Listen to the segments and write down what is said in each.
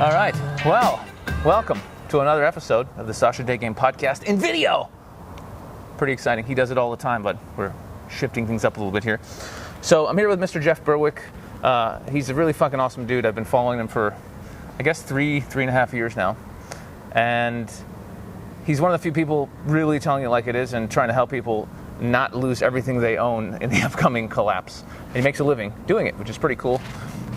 All right. Well, welcome to another episode of the Sasha Daygame podcast in video. Pretty exciting. He does it all the time, but we're shifting things up a little bit here. So I'm here with Mr. Jeff Bewick. He's a really fucking awesome dude. I've been following him for, I guess, three and a half years now. And he's one of the few people really telling it like it is and trying to help people not lose everything they own in the upcoming collapse. And he makes a living doing it, which is pretty cool.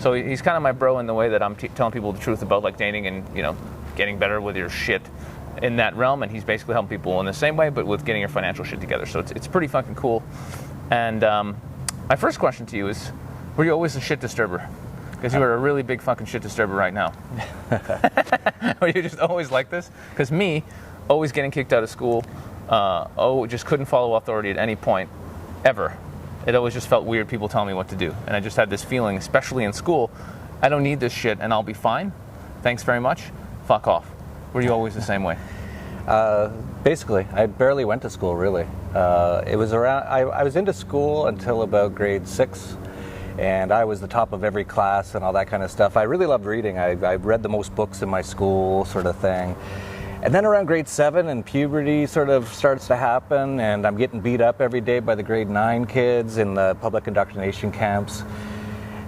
So he's kind of my bro in the way that I'm telling people the truth about like dating and, you know, getting better with your shit in that realm. And he's basically helping people in the same way, but with getting your financial shit together. So it's pretty fucking cool. And my first question to you is, were you always a shit disturber? Because you are a really big fucking shit disturber right now. Were you just always like this? Because me, always getting kicked out of school, just couldn't follow authority at any point, ever. It always just felt weird people telling me what to do. And I just had this feeling, especially in school, I don't need this shit and I'll be fine. Thanks very much. Fuck off. Were you always the same way? Basically, I barely went to school, really. It was around, I was into school until about grade 6. And I was the top of every class and all that kind of stuff. I really loved reading. I read the most books in my school, sort of thing. And then around grade 7 and puberty sort of starts to happen, and I'm getting beat up every day by the grade 9 kids in the public indoctrination camps.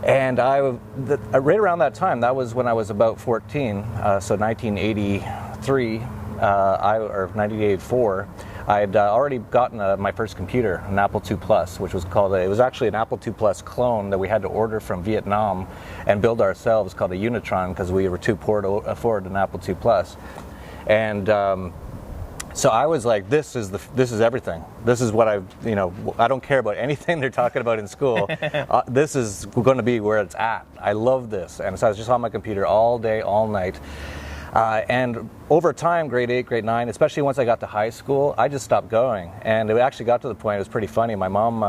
And right around that time, that was when I was about 14, so 1983 or 1984, I had already gotten my first computer, an Apple II Plus, which was it was actually an Apple II Plus clone that we had to order from Vietnam and build ourselves, called a Unitron, because we were too poor to afford an Apple II Plus. And so I was like, this is everything. This is what I don't care about anything they're talking about in school. This is going to be where it's at. I love this. And so I was just on my computer all day, all night. And over time, grade 8, grade 9, especially once I got to high school, I just stopped going. And it actually got to the point, it was pretty funny. My mom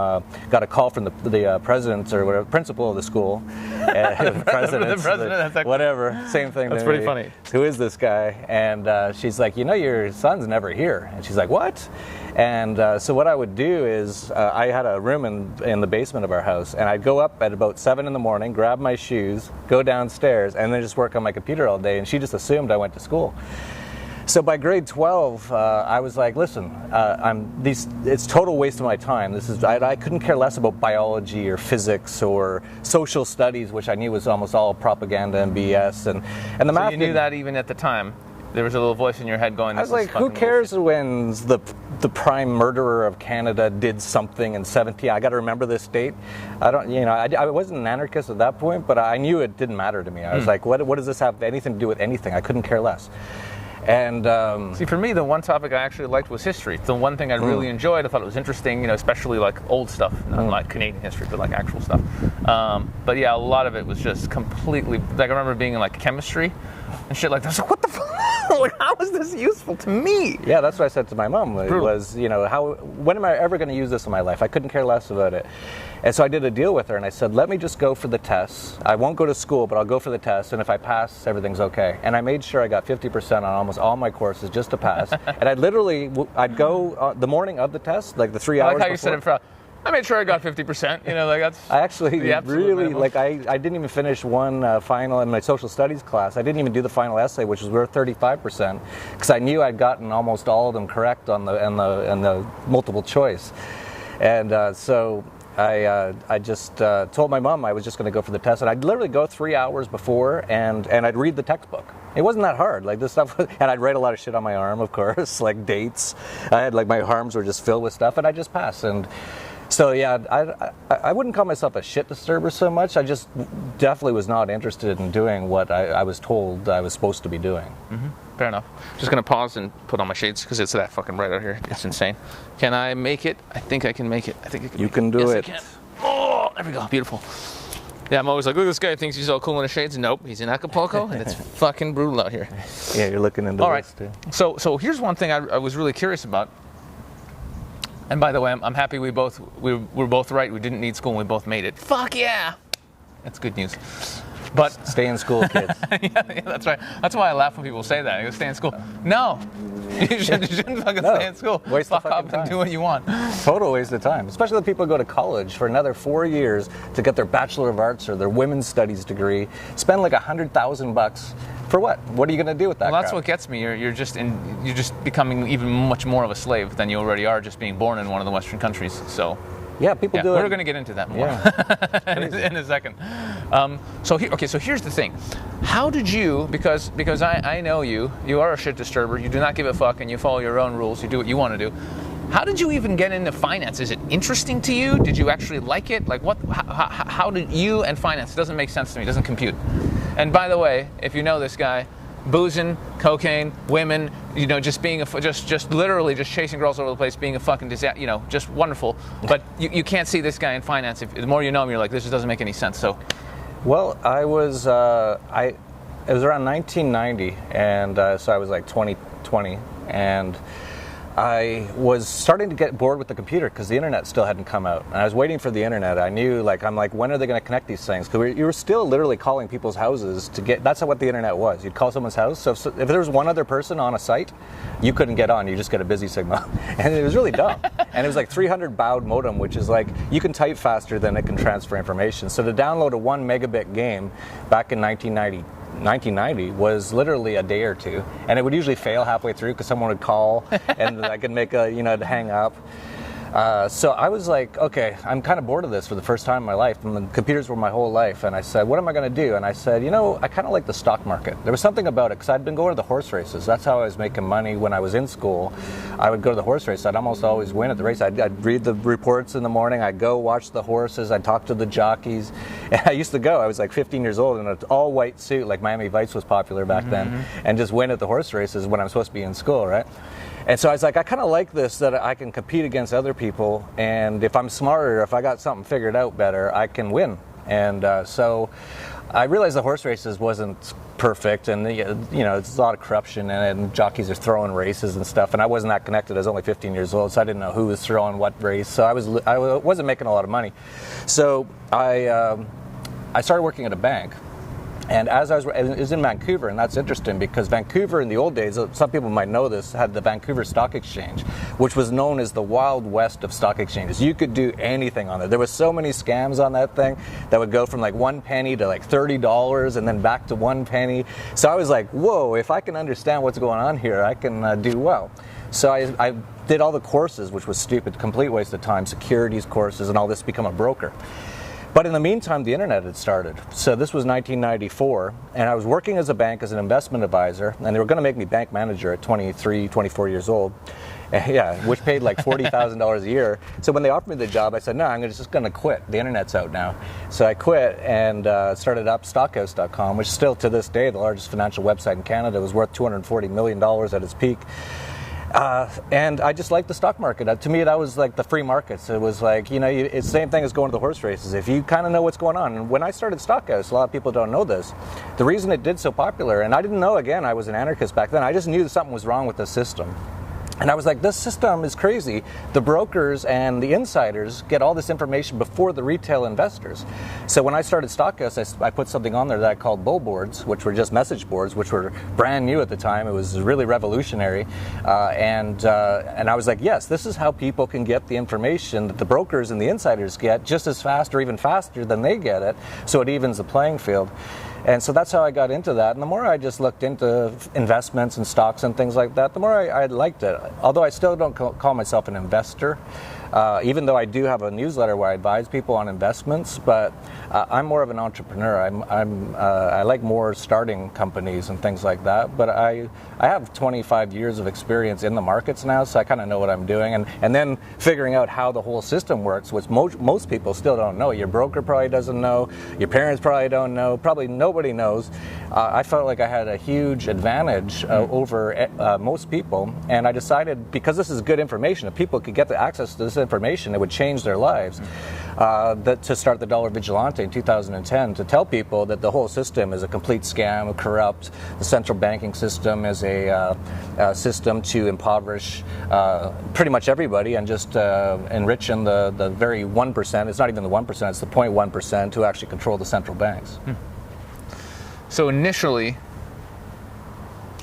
got a call from the president or whatever, principal of the school. The president, whatever, same thing. That's pretty funny. Who is this guy? And she's like, your son's never here. And she's like, what? And so what I would do is I had a room in the basement of our house, and I'd go up at about 7 in the morning, grab my shoes, go downstairs, and then just work on my computer all day. And she just assumed I went to school. So by grade 12, I was like, listen, it's total waste of my time. I couldn't care less about biology or physics or social studies, which I knew was almost all propaganda and BS. And the math. So you knew that even at the time. There was a little voice in your head going, I was like, who cares when the prime murderer of Canada did something in 17? I got to remember this date. I wasn't an anarchist at that point, but I knew it didn't matter to me. I was like, what does this have anything to do with anything? I couldn't care less. And see, for me, the one topic I actually liked was history. The one thing I really enjoyed, I thought it was interesting, especially like old stuff, not like Canadian history, but like actual stuff. But yeah, a lot of it was just completely, like I remember being in like chemistry and shit like that. I was like, what the fuck? Like, how is this useful to me? Yeah, that's what I said to my mom. It was, when am I ever going to use this in my life? I couldn't care less about it. And so I did a deal with her, and I said, let me just go for the tests. I won't go to school, but I'll go for the tests, and if I pass, everything's okay. And I made sure I got 50% on almost all my courses just to pass. And I'd go the morning of the test, like the 3 hours before. I like how you said it for, I made sure I got 50%, that's... I actually really, I didn't even finish one final in my social studies class. I didn't even do the final essay, which was worth 35%, because I knew I'd gotten almost all of them correct on the multiple choice. And so I just told my mom I was just going to go for the test, and I'd literally go 3 hours before, and I'd read the textbook. It wasn't that hard, like this stuff, and I'd write a lot of shit on my arm, of course, like dates. I had my arms were just filled with stuff, and I just passed. And so yeah, I wouldn't call myself a shit disturber so much. I just definitely was not interested in doing what I was told I was supposed to be doing. Mm-hmm. Fair enough. Just gonna pause and put on my shades because it's that fucking bright out here. It's insane. Can I make it? I think I can make it. I think I can. You can do it. Yes, I can. Oh, there we go. Beautiful. Yeah, I'm always like, look, this guy thinks he's all cool in the shades. Nope, he's in Acapulco, and it's fucking brutal out here. Yeah, you're looking into this too. So here's one thing I was really curious about. And by the way, I'm happy we're both right. We didn't need school and we both made it. Fuck yeah! That's good news. But stay in school, kids. yeah, that's right. That's why I laugh when people say that. I go, stay in school. No, you shouldn't fucking stay in school. Waste Fuck of off fucking time. and do what you want. Total waste of time. Especially the people who go to college for another 4 years to get their Bachelor of Arts or their Women's Studies degree. Spend like $100,000 for what? What are you going to do with that? Well, that's crap? what gets me. You're just becoming even much more of a slave than you already are, just being born in one of the Western countries. So. Yeah, people do it. We're going to get into that more in a second. So here's the thing. How did you, because I know you are a shit disturber, you do not give a fuck and you follow your own rules, you do what you want to do. How did you even get into finance? Is it interesting to you? Did you actually like it? Like how did you and finance? It doesn't make sense to me, it doesn't compute. And by the way, if you know this guy, boozing, cocaine, women, just being just literally just chasing girls all over the place, being a fucking disaster, just wonderful. But you can't see this guy in finance. The more you know him, you're like, this just doesn't make any sense. So, well, it was around 1990, and so I was like 20, and I was starting to get bored with the computer because the internet still hadn't come out. And I was waiting for the internet. I knew, when are they going to connect these things? Because you were still literally calling people's houses to get, that's what the internet was. You'd call someone's house. So if there was one other person on a site, you couldn't get on. You just get a busy signal. And it was really dumb. And it was like 300 baud modem, which is like, you can type faster than it can transfer information. So to download a 1 megabit game back in 1990 was literally a day or two, and it would usually fail halfway through because someone would call and I could make it'd hang up. So I was like, okay, I'm kind of bored of this for the first time in my life, and the computers were my whole life, and I said, what am I going to do? And I said, I kind of like the stock market. There was something about it, because I'd been going to the horse races. That's how I was making money when I was in school. I would go to the horse race. I'd almost always win at the race. I'd read the reports in the morning. I'd go watch the horses. I'd talk to the jockeys. And I used to go. I was like 15 years old in an all-white suit, like Miami Vice was popular back then, and just win at the horse races when I'm supposed to be in school, right? And so I was like, I kind of like this, that I can compete against other people, and if I'm smarter, if I got something figured out better, I can win. And so I realized the horse races wasn't perfect, and it's a lot of corruption, and jockeys are throwing races and stuff, and I wasn't that connected. I was only 15 years old, so I didn't know who was throwing what race, so I wasn't making a lot of money. So I started working at a bank. And as it was in Vancouver, and that's interesting because Vancouver in the old days, some people might know this, had the Vancouver Stock Exchange, which was known as the Wild West of stock exchanges. You could do anything on it. There was so many scams on that thing that would go from like 1 penny to like $30 and then back to 1 penny. So I was like, whoa, if I can understand what's going on here, I can do well. So I did all the courses, which was stupid, complete waste of time, securities courses and all this to become a broker. But in the meantime, the internet had started. So this was 1994, and I was working as a bank as an investment advisor, and they were going to make me bank manager at 23, 24 years old. Yeah, which paid like $40,000 a year. So when they offered me the job, I said, no, I'm just going to quit. The internet's out now. So I quit and started up stockhouse.com, which still to this day, the largest financial website in Canada. It was worth $240 million at its peak. And I just liked the stock market. To me, that was like the free markets. It was like, it's the same thing as going to the horse races. If you kind of know what's going on. And when I started Stockhouse, a lot of people don't know this. The reason it did so popular, and I didn't know, again, I was an anarchist back then. I just knew that something was wrong with the system. And I was like, this system is crazy. The brokers and the insiders get all this information before the retail investors. So when I started Stockhouse, I put something on there that I called bull boards, which were just message boards, which were brand new at the time. It was really revolutionary. And I was like, yes, this is how people can get the information that the brokers and the insiders get just as fast or even faster than they get it. So it evens the playing field. And so that's how I got into that. And the more I just looked into investments and stocks and things like that, the more I liked it. Although I still don't call myself an investor, even though I do have a newsletter where I advise people on investments, but I'm more of an entrepreneur. I like more starting companies and things like that. But I have 25 years of experience in the markets now, so I kind of know what I'm doing. And then figuring out how the whole system works, which most people still don't know. Your broker probably doesn't know. Your parents probably don't know. Probably nobody knows. I felt like I had a huge advantage over most people. And I decided, because this is good information, if people could get the access to this information, it would change their lives. To start the Dollar Vigilante in 2010, to tell people that the whole system is a complete scam, corrupt. The central banking system is a system to impoverish pretty much everybody and just enriching the very 1%. It's not even the 1%, it's the 0.1% who actually control the central banks. So initially,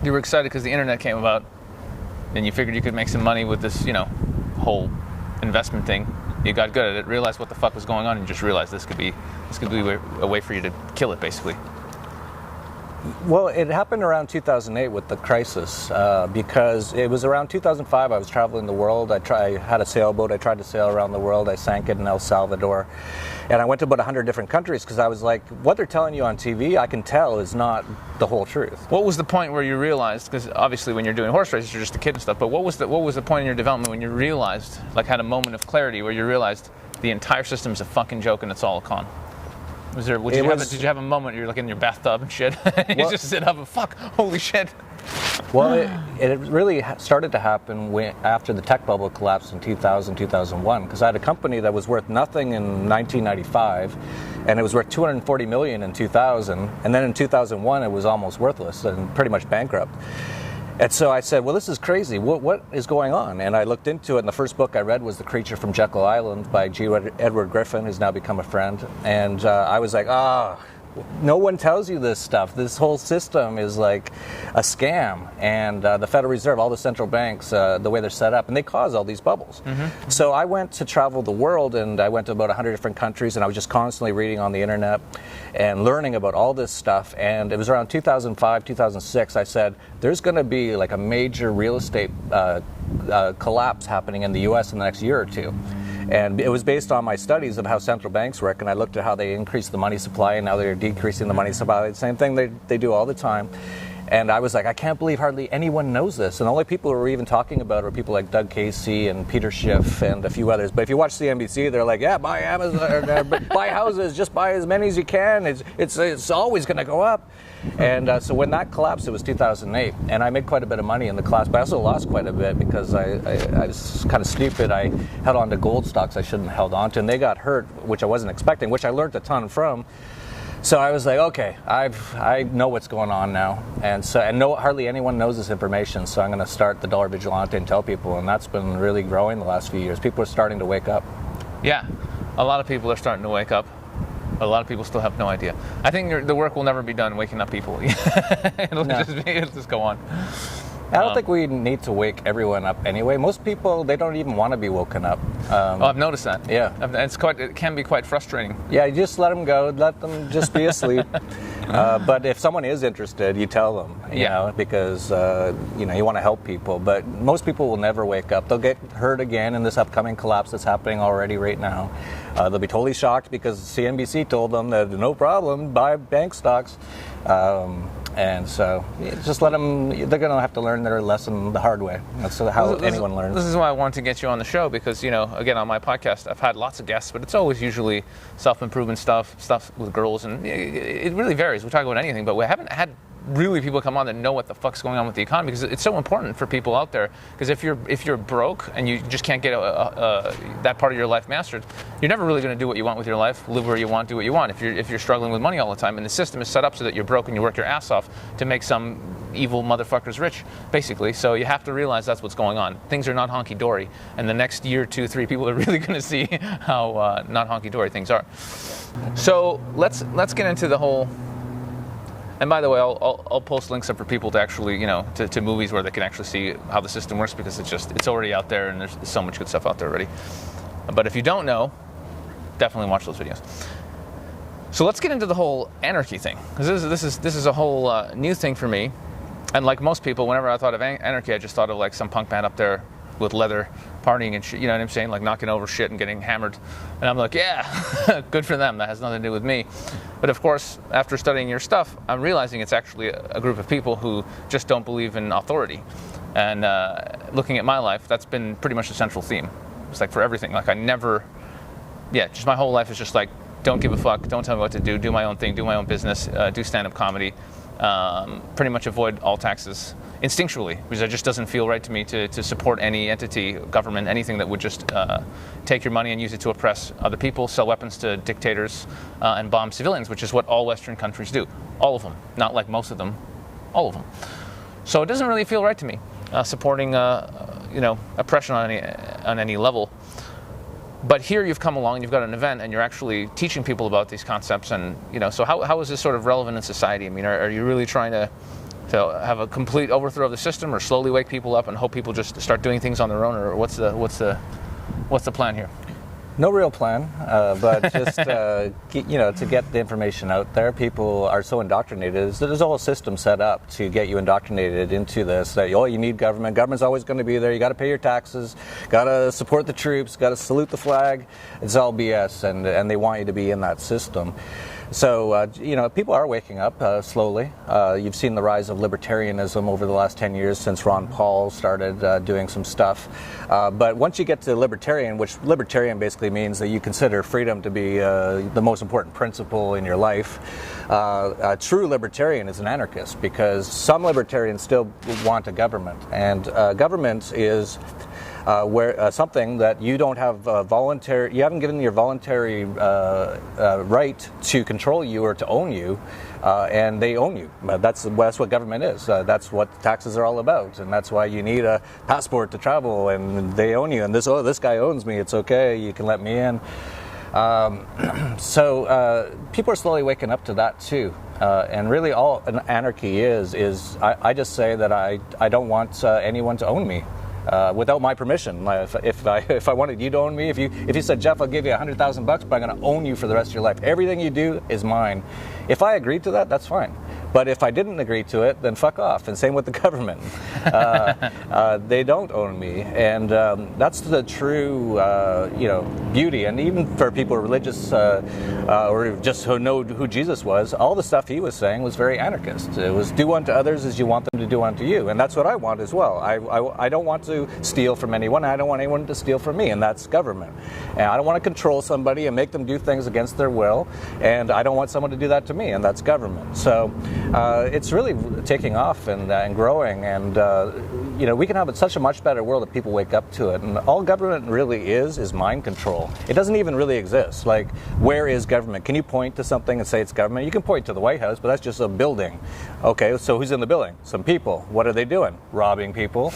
you were excited because the internet came about, and you figured you could make some money with this, whole investment thing. You got good at it, realized what the fuck was going on, and just realized this could be a way for you to kill it, basically. Well, it happened around 2008 with the crisis, because it was around 2005 I was traveling the world. I had a sailboat. I tried to sail around the world. I sank it in El Salvador. And I went to about 100 different countries because I was like, what they're telling you on TV, I can tell is not the whole truth. What was the point where you realized, because obviously when you're doing horse races, you're just a kid and stuff, but what was the point in your development when you realized, like had a moment of clarity where you realized the entire system is a fucking joke and it's all a con? Did you have a moment you're like in your bathtub and shit? And you just sit up and fuck, holy shit. Well, it really started to happen after the tech bubble collapsed in 2000, 2001, because I had a company that was worth nothing in 1995, and it was worth $240 million in 2000, and then in 2001 it was almost worthless and pretty much bankrupt. And so I said, well, this is crazy. What is going on? And I looked into it, and the first book I read was The Creature from Jekyll Island by G. Edward Griffin, who's now become a friend. And I was like, no one tells you this stuff. This whole system is like a scam. And the Federal Reserve, all the central banks, the way they're set up, and they cause all these bubbles. Mm-hmm. So I went to travel the world, and I went to about 100 different countries, and I was just constantly reading on the internet and learning about all this stuff. And it was around 2005, 2006, I said, there's going to be like a major real estate collapse happening in the U.S. in the next year or two. And it was based on my studies of how central banks work, and I looked at how they increased the money supply, and now they're decreasing the money supply. The same thing they do all the time. And I was like, I can't believe hardly anyone knows this. And the only people who were even talking about it were people like Doug Casey and Peter Schiff and a few others. But if you watch CNBC, they're like, yeah, buy Amazon, buy houses, just buy as many as you can. It's always going to go up. And so when that collapsed, it was 2008. And I made quite a bit of money in the collapse, but I also lost quite a bit because I was kind of stupid. I held on to gold stocks I shouldn't have held on to, and they got hurt, which I wasn't expecting, which I learned a ton from. So I was like, okay, I know what's going on now, and hardly anyone knows this information. So I'm going to start the Dollar Vigilante and tell people, and that's been really growing the last few years. People are starting to wake up. Yeah, a lot of people are starting to wake up. A lot of people still have no idea. I think the work will never be done waking up people. It'll just go on. I don't think we need to wake everyone up anyway. Most people, they don't even want to be woken up. I've noticed that. Yeah. It can be quite frustrating. Yeah, you just let them go. Let them just be asleep. But if someone is interested, you tell them, you know, because, you want to help people. But most people will never wake up. They'll get hurt again in this upcoming collapse that's happening already right now. They'll be totally shocked because CNBC told them that no problem, buy bank stocks. And so just let them, they're going to have to learn their lesson the hard way. That's how anyone learns. This is why I wanted to get you on the show because, again, on my podcast, I've had lots of guests, but it's always usually self-improvement stuff with girls, and it really varies. We talk about anything, but we haven't had really people come on that know what the fuck's going on with the economy because it's so important for people out there. Because if you're broke and you just can't get that part of your life mastered, you're never really going to do what you want with your life, live where you want, do what you want. If you're struggling with money all the time, and the system is set up so that you're broke and you work your ass off to make some evil motherfuckers rich, basically. So you have to realize that's what's going on. Things are not honky-dory, and the next year, 2, 3, people are really going to see how not honky-dory things are. So let's get into the whole. And by the way, I'll post links up for people to actually, to movies where they can actually see how the system works because it's already out there and there's so much good stuff out there already. But if you don't know, definitely watch those videos. So let's get into the whole anarchy thing because this is a whole new thing for me. And like most people, whenever I thought of anarchy, I just thought of like some punk band up there with leather partying and shit, you know what I'm saying? Like knocking over shit and getting hammered. And I'm like, yeah, good for them. That has nothing to do with me. But of course, after studying your stuff, I'm realizing it's actually a group of people who just don't believe in authority. And looking at my life, that's been pretty much the central theme. It's like for everything. Like just my whole life is just like, don't give a fuck, don't tell me what to do my own thing, do my own business, do stand-up comedy, pretty much avoid all taxes instinctually, because it just doesn't feel right to me to support any entity, government, anything that would just take your money and use it to oppress other people, sell weapons to dictators, and bomb civilians, which is what all Western countries do. All of them. Not like most of them. All of them. So it doesn't really feel right to me, supporting oppression on any level. But here you've come along and you've got an event and you're actually teaching people about these concepts, and so how is this sort of relevant in society? I mean, are you really trying to have a complete overthrow of the system, or slowly wake people up and hope people just start doing things on their own, or what's the plan here? No real plan, but just to get the information out there. People are so indoctrinated. There's a whole system set up to get you indoctrinated into this, that you need government. Government's always going to be there. You got to pay your taxes, got to support the troops, got to salute the flag. It's all BS, and they want you to be in that system. So, people are waking up slowly. You've seen the rise of libertarianism over the last 10 years since Ron Paul started doing some stuff. But once you get to libertarian, which libertarian basically means that you consider freedom to be the most important principle in your life, a true libertarian is an anarchist, because some libertarians still want a government. And government is where something that you don't have you haven't given your voluntary right to control you or to own you, and they own you. That's what government is. That's what taxes are all about, and that's why you need a passport to travel, and they own you. And this guy owns me. It's okay. You can let me in. So people are slowly waking up to that too. And really all an anarchy is I just say that I don't want anyone to own me. Without my permission. If I wanted you to own me, if you said, Jeff, I'll give you $100,000, but I'm going to own you for the rest of your life. Everything you do is mine. If I agreed to that, that's fine. But if I didn't agree to it, then fuck off. And same with the government. They don't own me, and that's the true, beauty. And even for people religious or just who know who Jesus was, all the stuff he was saying was very anarchist. It was do unto others as you want them to do unto you, and that's what I want as well. I don't want to steal from anyone. I don't want anyone to steal from me, and that's government. And I don't want to control somebody and make them do things against their will, and I don't want someone to do that to me, and that's government. So it's really taking off and growing, and we can have such a much better world if people wake up to it. And all government really is mind control. It doesn't even really exist. Like, where is government? Can you point to something and say it's government? You can point to the White House, but that's just a building. Okay, so who's in the building? Some people. What are they doing? Robbing people.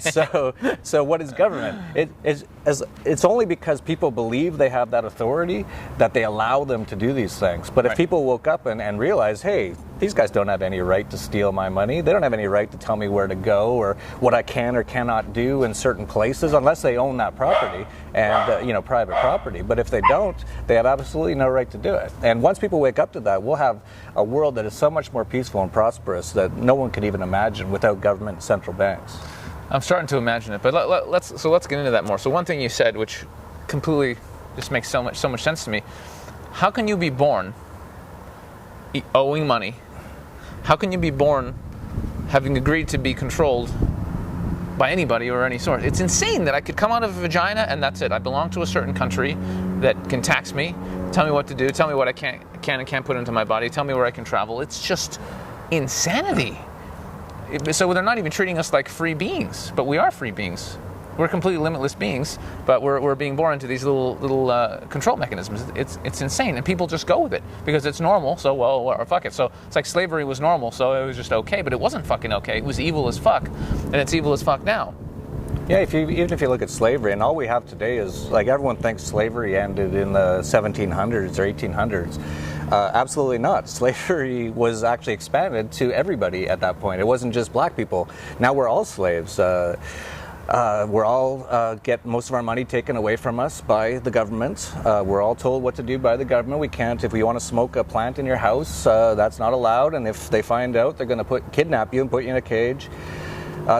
So what is government? It's only because people believe they have that authority that they allow them to do these things. But if people woke up and realized, hey, these guys don't have any right to steal my money. They don't have any right to tell me where to go or what I can or cannot do in certain places unless they own that property and private property. But if they don't, they have absolutely no right to do it. And once people wake up to that, we'll have a world that is so much more peaceful and prosperous that no one could even imagine without government and central banks. I'm starting to imagine it, but let's get into that more. So one thing you said, which completely just makes so much sense to me: how can you be born owing money? How can you be born having agreed to be controlled by anybody or any sort? It's insane that I could come out of a vagina and that's it. I belong to a certain country that can tax me, tell me what to do, tell me what I can and can't put into my body, tell me where I can travel. It's just insanity. So they're not even treating us like free beings, but we are free beings. We're completely limitless beings, but we're being born into these little control mechanisms. It's insane, and people just go with it because it's normal. So or fuck it. So it's like slavery was normal, so it was just okay, but it wasn't fucking okay. It was evil as fuck, and it's evil as fuck now. Yeah, even if you look at slavery, and all we have today is, like, everyone thinks slavery ended in the 1700s or 1800s. Absolutely not. Slavery was actually expanded to everybody at that point. It wasn't just black people. Now we're all slaves. We're all get most of our money taken away from us by the government. We're all told what to do by the government. We can't, if you want to smoke a plant in your house, that's not allowed. And if they find out, they're going to kidnap you and put you in a cage.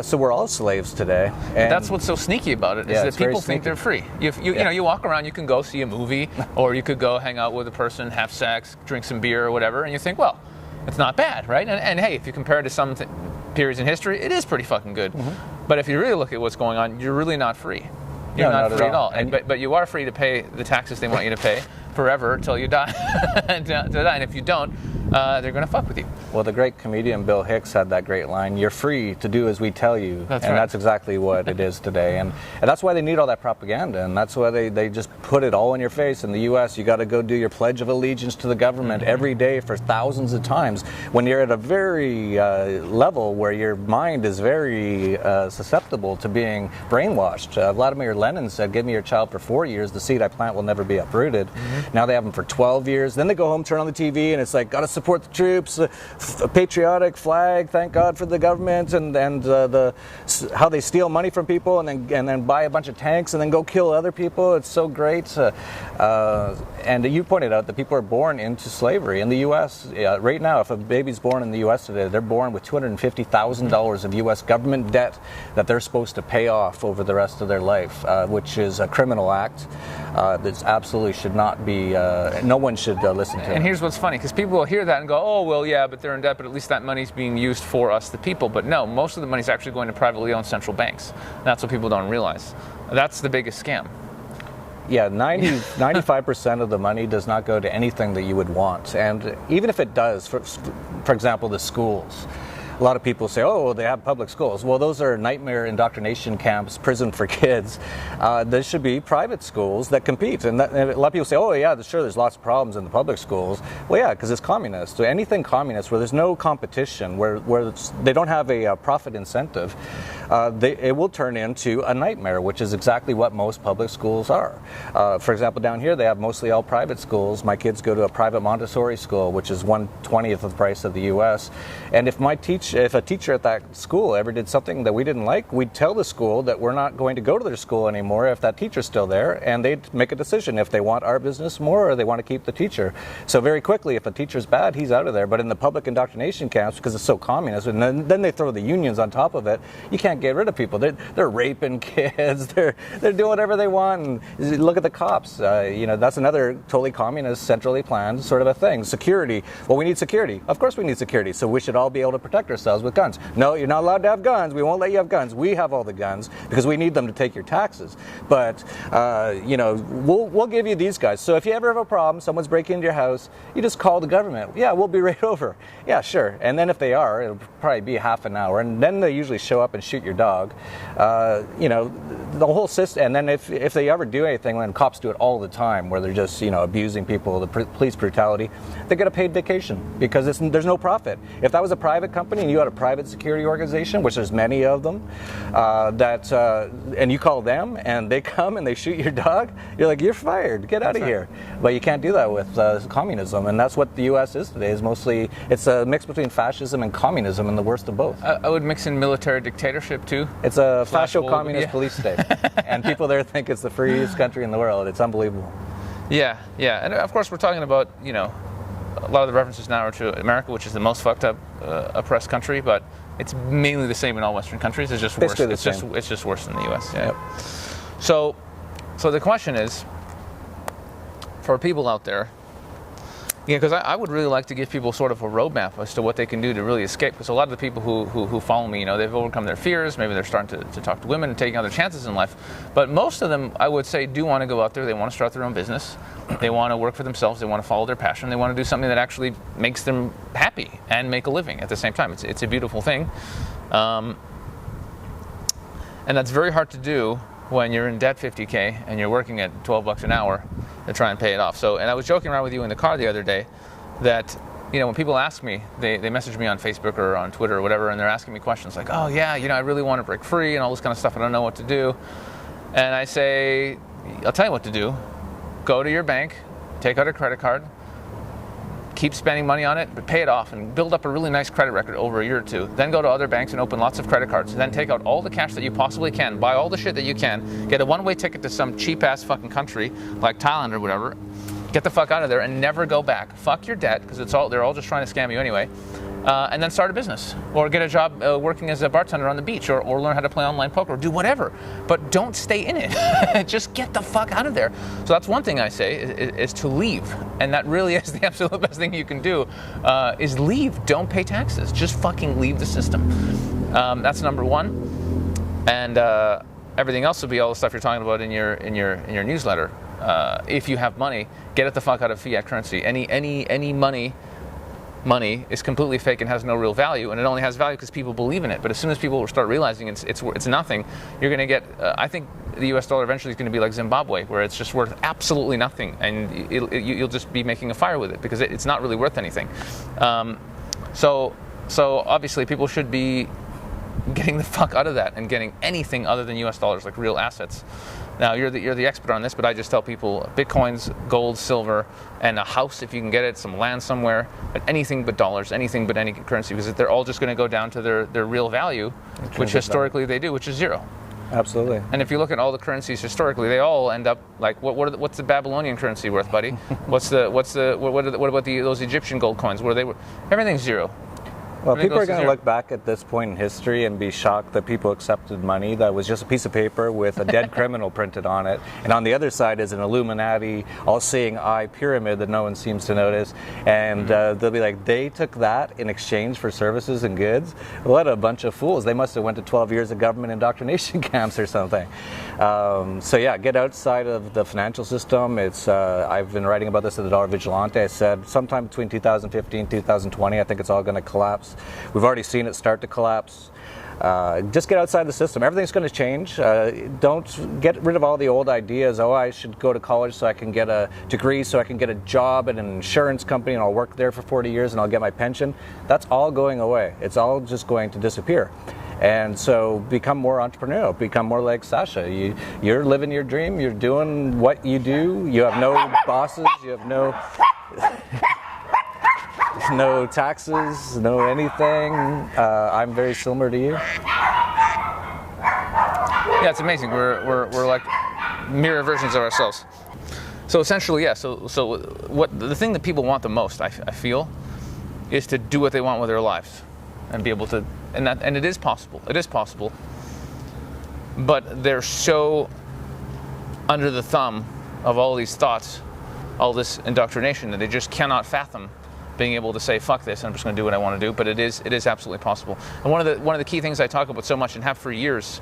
So we're all slaves today. And that's what's so sneaky about it, is that people think they're free. You walk around, you can go see a movie, or you could go hang out with a person, have sex, drink some beer or whatever, and you think, well, it's not bad, right? And hey, if you compare it to some periods in history, it is pretty fucking good. Mm-hmm. But if you really look at what's going on, you're really not free. You're not free at all. But you are free to pay the taxes they want you to pay forever till you die. And if you don't, they're going to fuck with you. Well, the great comedian Bill Hicks had that great line, "You're free to do as we tell you." That's and right. That's exactly what it is today. And that's why they need all that propaganda, and that's why they just put it all in your face. In the U.S., you got to go do your Pledge of Allegiance to the government every day for thousands of times. When you're at a very level where your mind is very susceptible to being brainwashed. Vladimir Lenin said, "Give me your child for 4 years, the seed I plant will never be uprooted." Now they have them for 12 years. Then they go home, turn on the TV, and it's like, got to support the troops, a patriotic flag, thank God for the government, and how they steal money from people and then buy a bunch of tanks and then go kill other people. It's so great. And you pointed out that people are born into slavery in the U.S. Right now, if a baby's born in the U.S. today, they're born with $250,000 of U.S. government debt that they're supposed to pay off over the rest of their life, which is a criminal act that absolutely should not be, no one should listen to. And here's what's funny, because people will hear that and go, oh, well, yeah, but they're in debt, but at least that money's being used for us, the people. But no, most of the money's actually going to privately owned central banks. That's what people don't realize. That's the biggest scam. Yeah, 95% of the money does not go to anything that you would want. And even if it does, for example, the schools. A lot of people say, oh, they have public schools. Well, those are nightmare indoctrination camps, prison for kids. There should be private schools that compete. And a lot of people say, oh, yeah, sure, there's lots of problems in the public schools. Well, yeah, because it's communist. So anything communist where there's no competition, where they don't have a profit incentive, it will turn into a nightmare, which is exactly what most public schools are. For example, down here, they have mostly all private schools. My kids go to a private Montessori school, which is 1/20th of the price of the U.S. And if a teacher at that school ever did something that we didn't like, we'd tell the school that we're not going to go to their school anymore if that teacher's still there, and they'd make a decision if they want our business more or they want to keep the teacher. So very quickly, if a teacher's bad, he's out of there. But in the public indoctrination camps, because it's so communist, and then they throw the unions on top of it, you can't get rid of people. They're raping kids. They're doing whatever they want. And look at the cops. That's another totally communist, centrally planned sort of a thing. Security. Well, we need security. Of course we need security. So we should all be able to protect ourselves with guns. No, you're not allowed to have guns. We won't let you have guns. We have all the guns because we need them to take your taxes. But we'll give you these guys. So if you ever have a problem, someone's breaking into your house, you just call the government. Yeah, we'll be right over. Yeah, sure. And then if they are, it'll probably be half an hour. And then they usually show up and shoot your dog. The whole system. And then if they ever do anything, when cops do it all the time, where they're just abusing people, the police brutality, they get a paid vacation because there's no profit. If that was a private company and you had a private security organization, which there's many of them, and you call them and they come and they shoot your dog, you're like, you're fired. Get out of here. But you can't do that with communism, and that's what the U.S. is today. It's a mix between fascism and communism, and the worst of both. I would mix in military dictatorship too. It's a fascio-communist police state, and people there think it's the freest country in the world. It's unbelievable. Yeah, and of course we're talking about a lot of the references now are to America, which is the most fucked up, oppressed country, but it's mainly the same in all Western countries. It's just worse. It's just worse than the U.S. Yeah. Yep. So the question is, for people out there, because I would really like to give people sort of a roadmap as to what they can do to really escape. Because a lot of the people who follow me, they've overcome their fears. Maybe they're starting to talk to women and taking other chances in life. But most of them, I would say, do want to go out there. They want to start their own business. They want to work for themselves. They want to follow their passion. They want to do something that actually makes them happy and make a living at the same time. It's a beautiful thing. And that's very hard to do when you're in debt $50K and you're working at $12 an hour to try and pay it off. And I was joking around with you in the car the other day that, when people ask me, they message me on Facebook or on Twitter or whatever, and they're asking me questions like, oh yeah, I really want to break free and all this kind of stuff. I don't know what to do. And I say, I'll tell you what to do. Go to your bank, take out a credit card, keep spending money on it, but pay it off and build up a really nice credit record over a year or two. Then go to other banks and open lots of credit cards. Then take out all the cash that you possibly can, buy all the shit that you can, get a one-way ticket to some cheap-ass fucking country like Thailand or whatever, get the fuck out of there and never go back. Fuck your debt, because they're all just trying to scam you anyway. And then start a business or get a job working as a bartender on the beach or learn how to play online poker or do whatever. But don't stay in it. Just get the fuck out of there. So that's one thing I say is to leave. And that really is the absolute best thing you can do is leave. Don't pay taxes. Just fucking leave the system. That's number one. And everything else will be all the stuff you're talking about in your newsletter. If you have money, get it the fuck out of fiat currency. Any money money is completely fake and has no real value, and it only has value because people believe in it. But as soon as people start realizing it's nothing, you're going to get. I think the U.S. dollar eventually is going to be like Zimbabwe, where it's just worth absolutely nothing, and you'll just be making a fire with it because it's not really worth anything. So obviously people should be getting the fuck out of that and getting anything other than U.S. dollars, like real assets. Now, you're the expert on this, but I just tell people Bitcoins, gold, silver, and a house if you can get it, some land somewhere, but anything but dollars, anything but any currency, because they're all just going to go down to their real value, which historically they do, which is zero. Absolutely. And if you look at all the currencies historically, they all end up like what's the Babylonian currency worth, buddy? What about those Egyptian gold coins? Everything's zero. Well, people are going to look back at this point in history and be shocked that people accepted money that was just a piece of paper with a dead criminal printed on it. And on the other side is an Illuminati, all-seeing eye pyramid that no one seems to notice. And they'll be like, they took that in exchange for services and goods? What a bunch of fools. They must have went to 12 years of government indoctrination camps or something. So yeah, get outside of the financial system. It's I've been writing about this at the Dollar Vigilante. I said sometime between 2015 2020, I think it's all going to collapse. We've already seen it start to collapse. Just get outside the system. Everything's going to change. Don't get rid of all the old ideas. Oh, I should go to college so I can get a degree, so I can get a job at an insurance company and I'll work there for 40 years and I'll get my pension. That's all going away. It's all just going to disappear. And so become more entrepreneurial, become more like Sasha. You're living your dream, you're doing what you do, you have no bosses, you have no no taxes, no anything. I'm very similar to you. Yeah, it's amazing. We're like mirror versions of ourselves. So essentially, yeah. So what the thing that people want the most, I feel, is to do what they want with their lives, and be able to, and it is possible. It is possible. But they're so under the thumb of all these thoughts, all this indoctrination, that they just cannot fathom being able to say, fuck this, I'm just going to do what I want to do. But it is absolutely possible. And one of the key things I talk about so much and have for years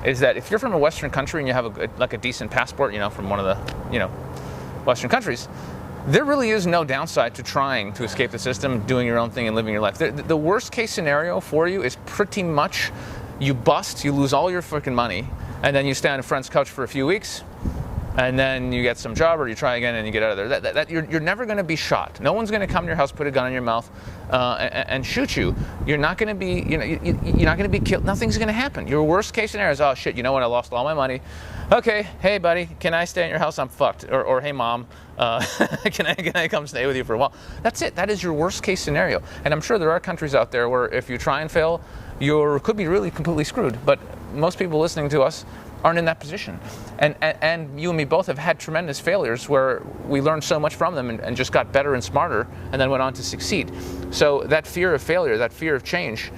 is that if you're from a Western country and you have a decent passport, from one of the, Western countries, there really is no downside to trying to escape the system, doing your own thing and living your life. The worst case scenario for you is pretty much you bust, you lose all your freaking money, and then you stay on a friend's couch for a few weeks, and then you get some job or you try again and you get out of there. You're never going to be shot. No one's going to come to your house, put a gun in your mouth, and shoot you. You're not going to be, you're not going to be killed. Nothing's going to happen. Your worst case scenario is, oh shit, you know what? I lost all my money. Okay, hey buddy, can I stay at your house? I'm fucked. Or hey mom, can I come stay with you for a while? That's it. That is your worst case scenario. And I'm sure there are countries out there where if you try and fail, you could be really completely screwed. But most people listening to us aren't in that position. And you and me both have had tremendous failures where we learned so much from them and just got better and smarter and then went on to succeed. So that fear of failure, that fear of change,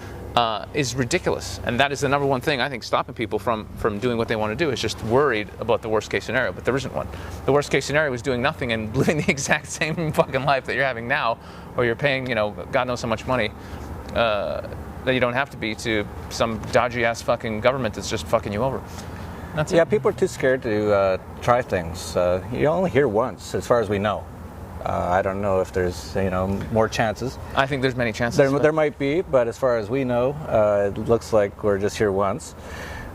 is ridiculous. And that is the number one thing I think stopping people from doing what they want to do, is just worried about the worst case scenario, but there isn't one. The worst case scenario is doing nothing and living the exact same fucking life that you're having now, or you're paying, God knows how much money that you don't have to be to some dodgy ass fucking government that's just fucking you over. That's it. Yeah, people are too scared to try things. You only hear once, as far as we know. I don't know if there's more chances. I think there's many chances. There might be, but as far as we know, it looks like we're just here once.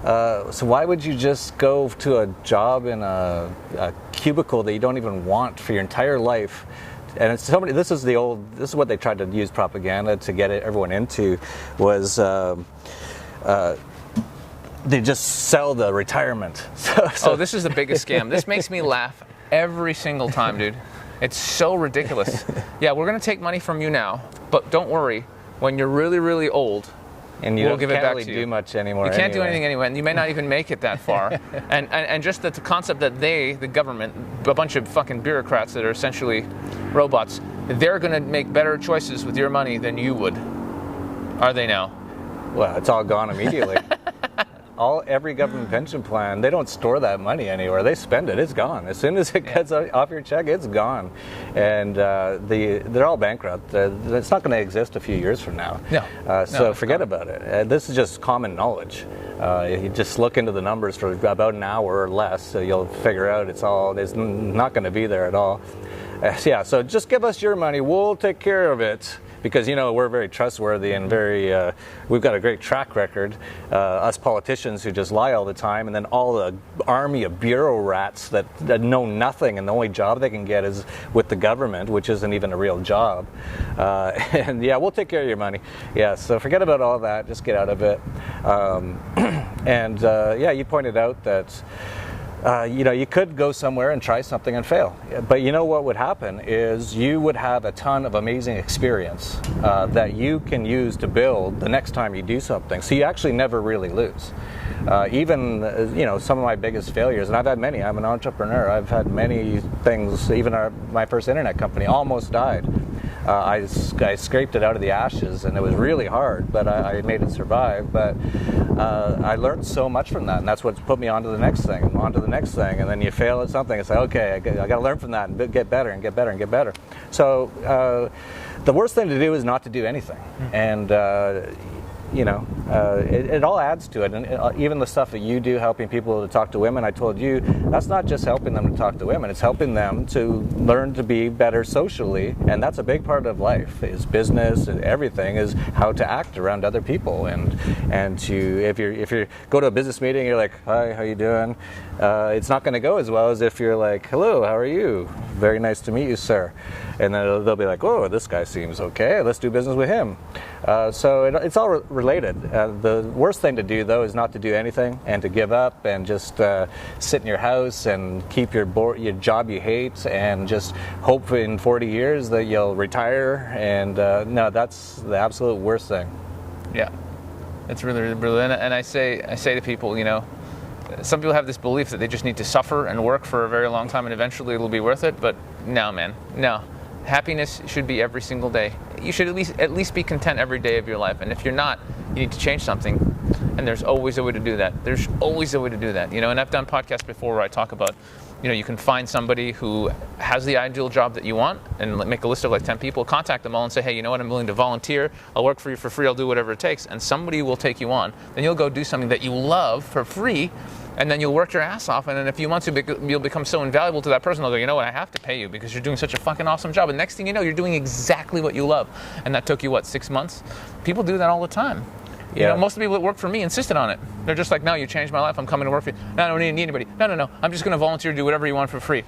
So why would you just go to a job in a cubicle that you don't even want for your entire life? And it's somebody. This is what they tried to use propaganda to get everyone into, was they just sell the retirement. Oh, this is the biggest scam. This makes me laugh every single time, dude. It's so ridiculous. Yeah, we're going to take money from you now, but don't worry, when you're really, really old, and we'll give it back really to you. Do much anymore. You can't do anything anyway, and you may not even make it that far. and just the concept that the government, a bunch of fucking bureaucrats that are essentially robots, they're going to make better choices with your money than you would. Are they now? Well, it's all gone immediately. Every government pension plan, they don't store that money anywhere. They spend it. It's gone. As soon as it gets off your check, it's gone. And they're all bankrupt. It's not going to exist a few years from now. No. So forget about it. This is just common knowledge. You just look into the numbers for about an hour or less, so you'll figure out it's not going to be there at all. So just give us your money. We'll take care of it. because we're very trustworthy and we've got a great track record. Us politicians who just lie all the time, and then all the army of bureau rats that know nothing, and the only job they can get is with the government, which isn't even a real job. And yeah, we'll take care of your money. Yeah, so forget about all that. Just get out of it. And you pointed out that you could go somewhere and try something and fail. But what would happen is you would have a ton of amazing experience that you can use to build the next time you do something. So you actually never really lose. Even some of my biggest failures, and I've had many. I'm an entrepreneur. I've had many things. Even my first internet company almost died. I scraped it out of the ashes, and it was really hard, but I made it survive. But I learned so much from that, and that's what put me on to the next thing, and then you fail at something. It's like, okay, I got to learn from that and get better and get better and get better. So the worst thing to do is not to do anything, and it all adds to it. And even the stuff that you do, helping people to talk to women, I told you, that's not just helping them to talk to women, it's helping them to learn to be better socially. And that's a big part of life, is business, and everything is how to act around other people. And to, if you go to a business meeting, you're like, hi, how you doing? It's not going to go as well as if you're like, hello, how are you? Very nice to meet you, sir. And then they'll be like, oh, this guy seems okay, let's do business with him. So it's all related. The worst thing to do, though, is not to do anything and to give up and just sit in your house and keep your job you hate and just hope in 40 years that you'll retire. And no, that's the absolute worst thing. Yeah, it's really brilliant. And I say to people, some people have this belief that they just need to suffer and work for a very long time and eventually it'll be worth it. But no, man, no. Happiness should be every single day. You should at least be content every day of your life. And if you're not, you need to change something. And there's always a way to do that. There's always a way to do that. And I've done podcasts before where I talk about, you can find somebody who has the ideal job that you want and make a list of like 10 people, contact them all and say, hey, you know what, I'm willing to volunteer. I'll work for you for free. I'll do whatever it takes. And somebody will take you on. Then you'll go do something that you love for free. And then you'll work your ass off, and in a few months you'll become so invaluable to that person. They'll go, you know what, I have to pay you because you're doing such a fucking awesome job. And next thing you know, you're doing exactly what you love. And that took you, 6 months? People do that all the time. Yeah. Most of the people that work for me insisted on it. They're just like, no, you changed my life. I'm coming to work for you. No, I don't need anybody. No. I'm just going to volunteer to do whatever you want for free.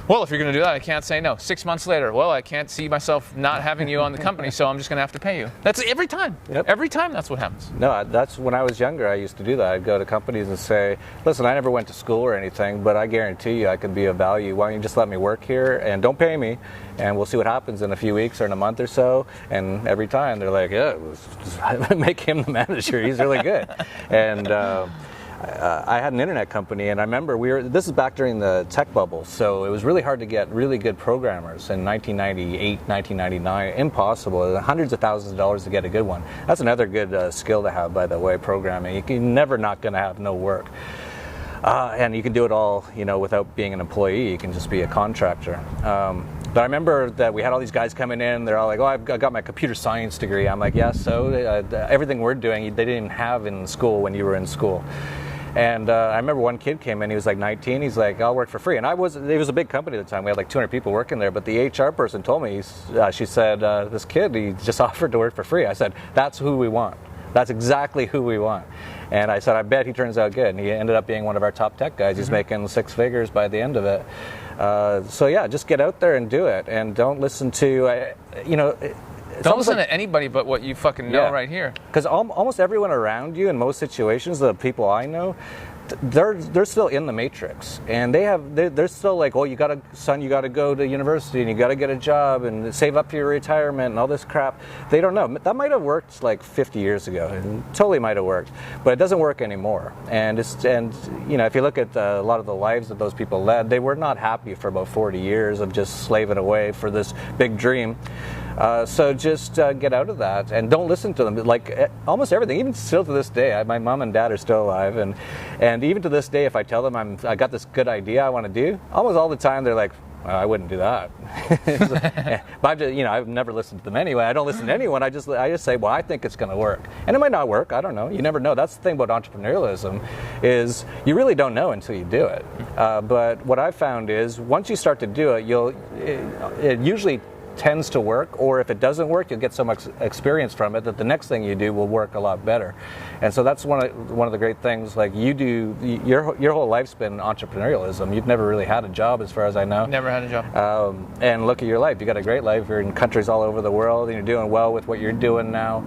Well, if you're going to do that, I can't say no. 6 months later, well, I can't see myself not having you on the company, so I'm just going to have to pay you. That's every time. Yep. Every time that's what happens. No, that's when I was younger, I used to do that. I'd go to companies and say, listen, I never went to school or anything, but I guarantee you I could be of value. Why don't you just let me work here and don't pay me, and we'll see what happens in a few weeks or in a month or so. And every time they're like, yeah, just make him the manager. He's really good. And I had an internet company, and I remember this is back during the tech bubble, so it was really hard to get really good programmers in 1998, 1999. Impossible. Hundreds of thousands of dollars to get a good one. That's another good skill to have, by the way, programming. You're never not going to have no work. And you can do it all, without being an employee. You can just be a contractor. But I remember that we had all these guys coming in. They're all like, oh, I got my computer science degree. I'm like, yeah, so everything we're doing, they didn't have in school when you were in school. And I remember one kid came in, he was like 19, he's like, I'll work for free. And it was a big company at the time, we had like 200 people working there, but the HR person told me, she said, this kid, he just offered to work for free. I said, that's who we want. That's exactly who we want. And I said, I bet he turns out good. And he ended up being one of our top tech guys. He's making 6 figures by the end of it. So yeah, just get out there and do it. And don't listen to, don't listen to anybody but what you fucking know right here. Because almost everyone around you in most situations, the people I know, they're still in the matrix, and they're still like, oh, you gotta go to university and you gotta get a job and save up for your retirement and all this crap. They don't know. That might have worked like 50 years ago. It totally might have worked, but it doesn't work anymore. And if you look at a lot of the lives that those people led, they were not happy for about 40 years of just slaving away for this big dream. So just get out of that and don't listen to them. Like almost everything, even still to this day, my mom and dad are still alive, and even to this day, if I tell them I got this good idea I want to do, almost all the time they're like, I wouldn't do that. But I've never listened to them anyway. I don't listen to anyone. I just say, well, I think it's going to work, and it might not work. I don't know. You never know. That's the thing about entrepreneurialism, is you really don't know until you do it. But what I've found is once you start to do it, it usually tends to work, or if it doesn't work, you'll get so much experience from it that the next thing you do will work a lot better. And so that's one of the great things. Like you do, your whole life's been entrepreneurialism. You've never really had a job, as far as I know. Never had a job. And look at your life. You got a great life. You're in countries all over the world, and you're doing well with what you're doing now.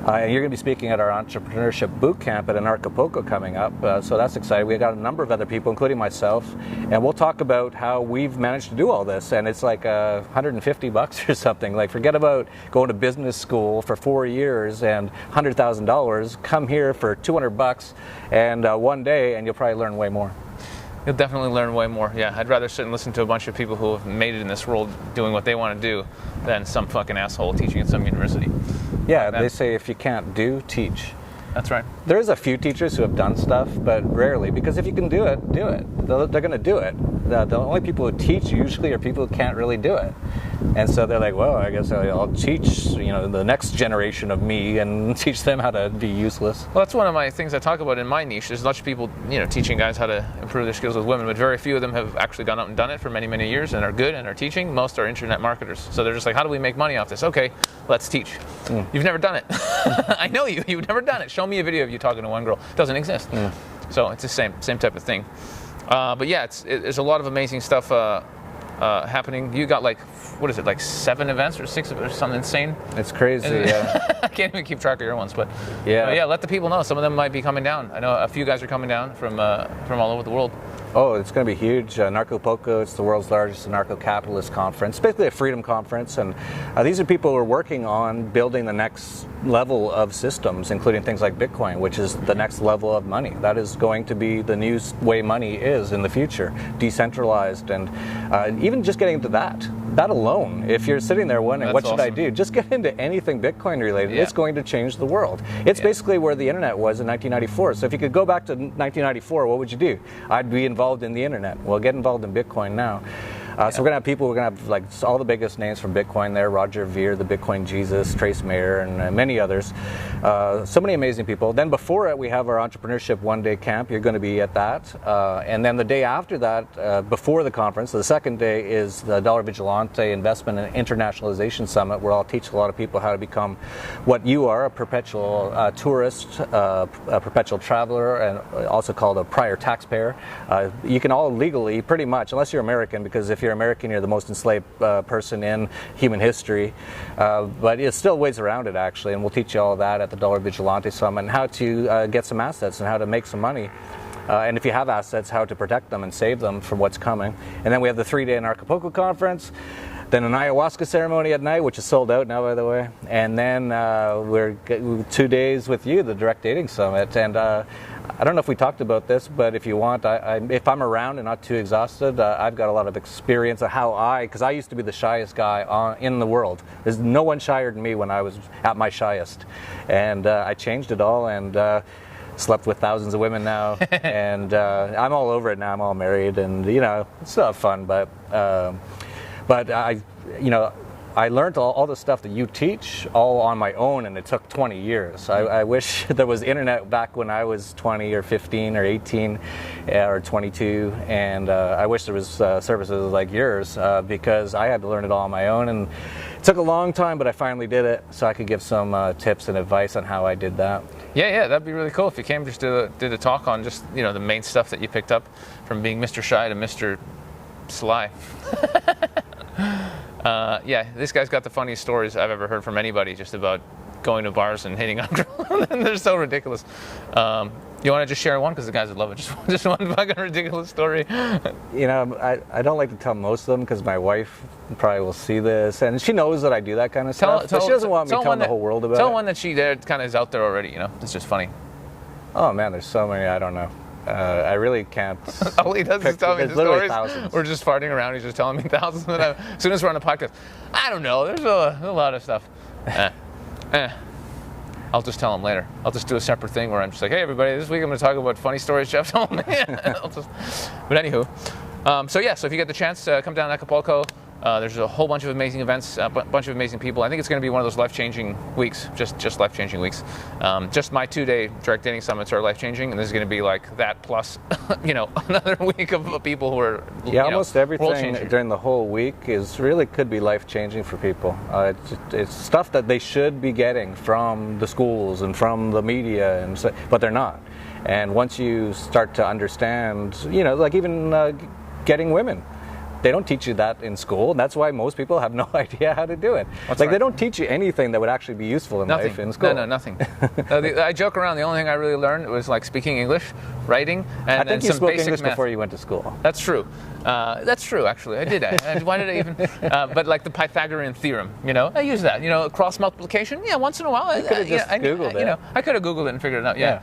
And you're going to be speaking at our entrepreneurship boot camp at Acapulco coming up. So that's exciting. We got a number of other people, including myself, and we'll talk about how we've managed to do all this. And it's like $150 or something. Like, forget about going to business school for 4 years and $100,000. Come here for $200 and one day, and you'll probably learn way more. You'll definitely learn way more. Yeah, I'd rather sit and listen to a bunch of people who have made it in this world doing what they want to do than some fucking asshole teaching at some university. Yeah, they say if you can't do, teach. That's right. There's a few teachers who have done stuff, but rarely, because if you can do it, do it. They're going to do it. The only people who teach usually are people who can't really do it. And so they're like, well, I guess I'll teach, the next generation of me and teach them how to be useless. Well, that's one of my things I talk about in my niche. There's lots of people, teaching guys how to improve their skills with women, but very few of them have actually gone out and done it for many, many years and are good and are teaching. Most are internet marketers. So they're just like, how do we make money off this? Okay, let's teach. You've never done it. I know you. You've never done it. Show me a video of you talking to one girl. It doesn't exist. So it's the same type of thing. But yeah, there's a lot of amazing stuff happening. You got like 7 events or 6 or something insane? It's crazy, yeah. I can't even keep track of your ones, but yeah, let the people know. Some of them might be coming down. I know a few guys are coming down from all over the world. Oh, it's going to be huge. Acapulco, it's the world's largest anarcho-capitalist conference, basically a freedom conference. And these are people who are working on building the next level of systems, including things like Bitcoin, which is the next level of money. That is going to be the new way money is in the future, decentralized. And even just getting into that alone, if you're sitting there wondering, what should I do? Just get into anything Bitcoin related. It's going to change the world. It's basically where the internet was in 1994. So if you could go back to 1994, what would you do? I'd be involved in the internet. Well, get involved in Bitcoin now. So we're going to have like all the biggest names from Bitcoin there: Roger Ver, the Bitcoin Jesus, Trace Mayer, and many others. So many amazing people. Then before it, we have our entrepreneurship one-day camp. You're going to be at that. And then the day after that, before the conference, the second day is the Dollar Vigilante Investment and Internationalization Summit, where I'll teach a lot of people how to become what you are, a perpetual tourist, a perpetual traveler, and also called a prior taxpayer. You can all legally, pretty much, unless you're American, because if you're American, you're the most enslaved person in human history. But it still ways around it, actually, and we'll teach you all that at the Dollar Vigilante Summit, and how to get some assets and how to make some money. And if you have assets, how to protect them and save them from what's coming. And then we have the 3-day in Acapulco conference, then an ayahuasca ceremony at night, which is sold out now, by the way. And then we're 2 days with you, the Direct Dating Summit. And I don't know if we talked about this, but if you want, if I'm around and not too exhausted, I've got a lot of experience of because I used to be the shyest guy in the world. There's no one shyer than me when I was at my shyest. And I changed it all and slept with thousands of women now. And I'm all over it now. I'm all married and, it's still fun, but I learned all the stuff that you teach all on my own, and it took 20 years. I wish there was internet back when I was 20 or 15 or 18 or 22, and I wish there was services like yours because I had to learn it all on my own, and it took a long time, but I finally did it, so I could give some tips and advice on how I did that. Yeah, that'd be really cool if you came just did a talk on just the main stuff that you picked up from being Mr. Shy to Mr. Sly. This guy's got the funniest stories I've ever heard from anybody just about going to bars and hitting on girls. They're so ridiculous. You want to just share one? Because the guys would love it. Just one fucking ridiculous story. I don't like to tell most of them because my wife probably will see this, and she knows that I do that kind of stuff, but she doesn't want me telling the whole world about it. Tell one that she kind of is out there already, It's just funny. Oh, man, there's so many, I don't know. I really can't. All he does is tell me the stories. Thousands. We're just farting around. He's just telling me thousands. As soon as we're on the podcast, I don't know. There's a lot of stuff. I'll just tell him later. I'll just do a separate thing where I'm just like, hey, everybody, this week I'm going to talk about funny stories Jeff told me. But anywho, so if you get the chance to come down to Acapulco, There's a whole bunch of amazing events, a bunch of amazing people. I think it's going to be one of those life-changing weeks, just life-changing weeks. Just my 2-day Direct Dating Summits are life-changing, and this is going to be like that plus, another week of people who are, almost everything during the whole week could be life-changing for people. It's stuff that they should be getting from the schools and from the media, but they're not. And once you start to understand, like even getting women. They don't teach you that in school, and that's why most people have no idea how to do it. They don't teach you anything that would actually be useful in life in school. No, nothing. I joke around. The only thing I really learned was like speaking English, writing, and I think you some spoke basic English math. before you went to school. That's true. That's true, actually. I did. Why did I even? But like the Pythagorean theorem, I use that. Cross multiplication. Yeah, once in a while. You could have just Googled it. I could have Googled it and figured it out. Yeah.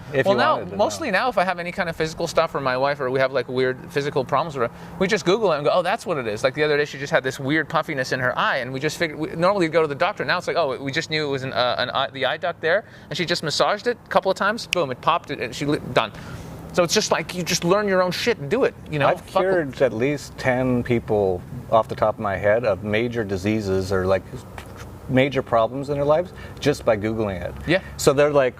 Mostly now, if I have any kind of physical stuff, or my wife, or we have like weird physical problems, we just Google it and go, oh, that's what it is. Like the other day, she just had this weird puffiness in her eye, and we just figured. Normally, we'd go to the doctor. Now it's like, oh, we just knew it was the eye duct there, and she just massaged it a couple of times. Boom, it popped. And done. So it's just like you just learn your own shit and do it. I've cured at least 10 people off the top of my head of major diseases or like major problems in their lives just by Googling it. Yeah. So they're like,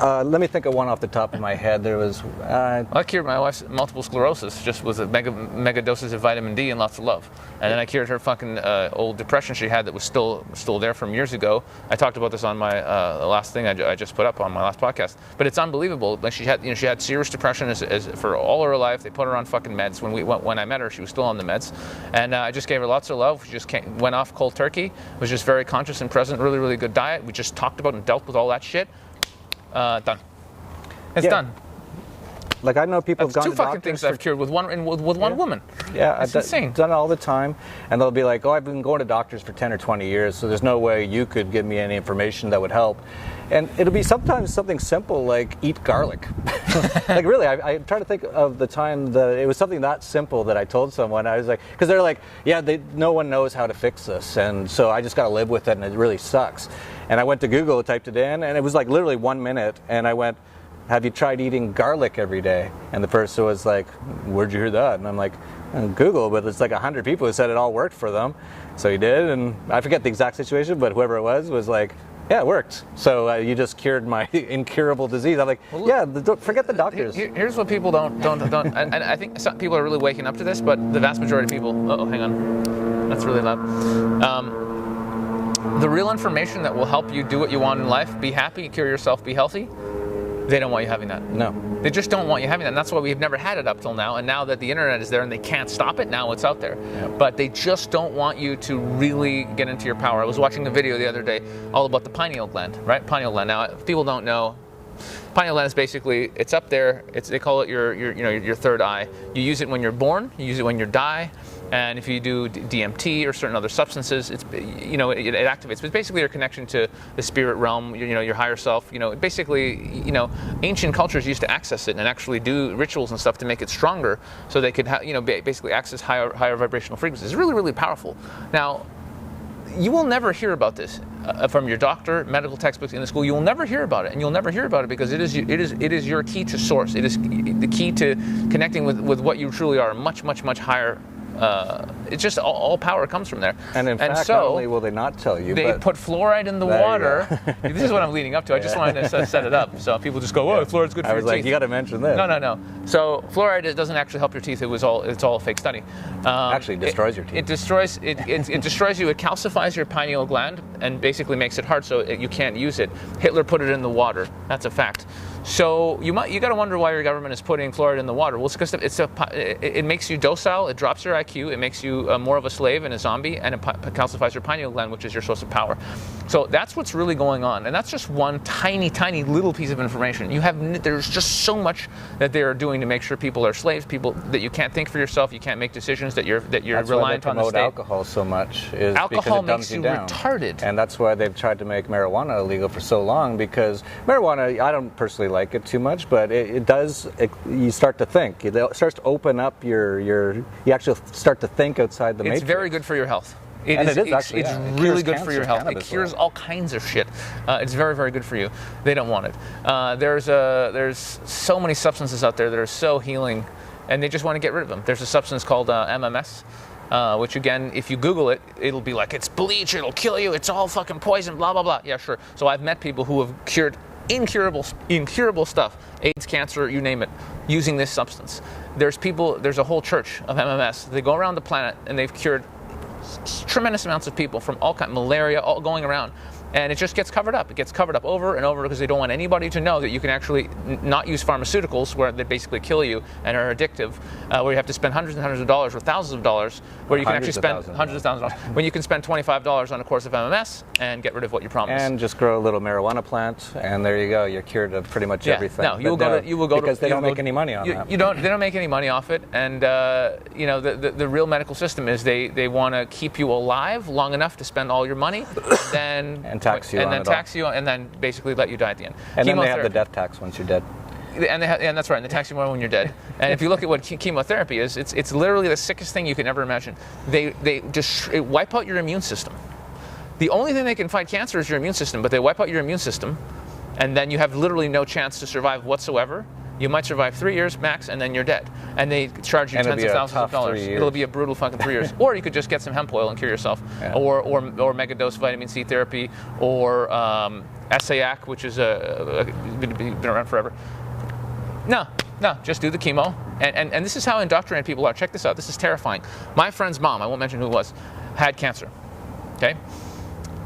let me think of one off the top of my head. There was... I cured my wife's multiple sclerosis just with a mega doses of vitamin D and lots of love. And then I cured her fucking old depression she had that was still there from years ago. I talked about this on my last thing I just put up on my last podcast. But it's unbelievable. Like she had serious depression as for all her life. They put her on fucking meds. When I met her, she was still on the meds. And I just gave her lots of love. She just went off cold turkey. Was just very conscious and present. Really, really good diet. We just talked about and dealt with all that shit. Done. It's done. Like I know people have gone to doctors. Two fucking things I've cured with one woman. Yeah, it's insane. I've done it all the time, and they'll be like, "Oh, I've been going to doctors for 10 or 20 years, so there's no way you could give me any information that would help." And it'll be sometimes something simple like eat garlic. Like really, I try to think of the time that it was something that simple that I told someone. I was like, because they're like, "Yeah, no one knows how to fix this, and so I just got to live with it, and it really sucks." And I went to Google, typed it in, and it was like literally 1 minute, and I went, "Have you tried eating garlic every day?" And the person was like, "Where'd you hear that?" And I'm like, "Google," but it's like 100 people who said it all worked for them. So he did, and I forget the exact situation, but whoever it was like, "Yeah, it worked." So you just cured my incurable disease. I'm like, forget the doctors. Here's what people don't, and I think some people are really waking up to this, but the vast majority of people, hang on, that's really loud. The real information that will help you do what you want in life, be happy, cure yourself, be healthy, they don't want you having that. No. They just don't want you having that. And that's why we've never had it up till now. And now that the internet is there and they can't stop it, now it's out there. Yep. But they just don't want you to really get into your power. I was watching a video the other day all about the pineal gland, right? Pineal gland. Now, if people don't know, pineal gland is basically, it's up there. They call it your third eye. You use it when you're born. You use it when you die. And if you do DMT or certain other substances, it activates. But basically your connection to the spirit realm, your higher self. Basically, ancient cultures used to access it and actually do rituals and stuff to make it stronger, so they could basically access higher vibrational frequencies. It's really, really powerful. Now, you will never hear about this from your doctor, medical textbooks in the school. You will never hear about it, and you'll never hear about it because it is your key to source. It is the key to connecting with what you truly are, much, much, much higher. It's just all power comes from there. And in fact, not only will they not tell you, they put fluoride in the water. This is what I'm leading up to. I just wanted to set it up so people just go, "Oh, fluoride's good for your teeth." I was like, you got to mention this. No. So fluoride doesn't actually help your teeth. It's all a fake study. Actually, destroys your teeth. It destroys you. It calcifies your pineal gland and basically makes it hard so you can't use it. Hitler put it in the water. That's a fact. So you got to wonder why your government is putting fluoride in the water. Well, it's because it makes you docile, it drops your IQ, it makes you more of a slave and a zombie, and it calcifies your pineal gland, which is your source of power. So that's what's really going on, and that's just one tiny, tiny little piece of information. There's just so much that they are doing to make sure people are slaves, people that you can't think for yourself, you can't make decisions, that you're reliant on the state. That's why they promote alcohol so much, is alcohol because it dumbs you down. Retarded. And that's why they've tried to make marijuana illegal for so long, because marijuana, I don't personally like it too much, but you start to think. It starts to open up you actually start to think outside the matrix. It's very good for your health. It's really good for your health. It cures all kinds of shit. It's very, very good for you. They don't want it. There's so many substances out there that are so healing, and they just want to get rid of them. There's a substance called MMS. which again, if you Google it, it'll be like, it's bleach, it'll kill you, it's all fucking poison, blah, blah, blah. Yeah, sure. So I've met people who have cured incurable stuff, AIDS, cancer, you name it, using this substance. There's a whole church of MMS. They go around the planet and they've cured tremendous amounts of people from all kinds, malaria, all going around. And it just gets covered up. It gets covered up over and over because they don't want anybody to know that you can actually not use pharmaceuticals where they basically kill you and are addictive, where you have to spend hundreds and hundreds of dollars or thousands of dollars, where you can actually spend hundreds of thousands of dollars, when you can spend $25 on a course of MMS and get rid of what you promised. And just grow a little marijuana plant, and there you go. You're cured of pretty much everything. No, you will go because they don't make any money on that. They don't make any money off it, and the real medical system is they want to keep you alive long enough to spend all your money, and tax you, and then basically let you die at the end. And then they have the death tax once you're dead. And that's right. And they tax you more when you're dead. And if you look at what chemotherapy is, it's literally the sickest thing you can ever imagine. They just wipe out your immune system. The only thing they can fight cancer is your immune system, but they wipe out your immune system, and then you have literally no chance to survive whatsoever. You might survive 3 years max, and then you're dead. And they charge you tens of thousands of dollars. It'll be a brutal fucking 3 years. Or you could just get some hemp oil and cure yourself, or mega dose vitamin C therapy, or SAAC, which is been around forever. No, just do the chemo. And this is how indoctrinated people are. Check this out. This is terrifying. My friend's mom, I won't mention who it was, had cancer. Okay.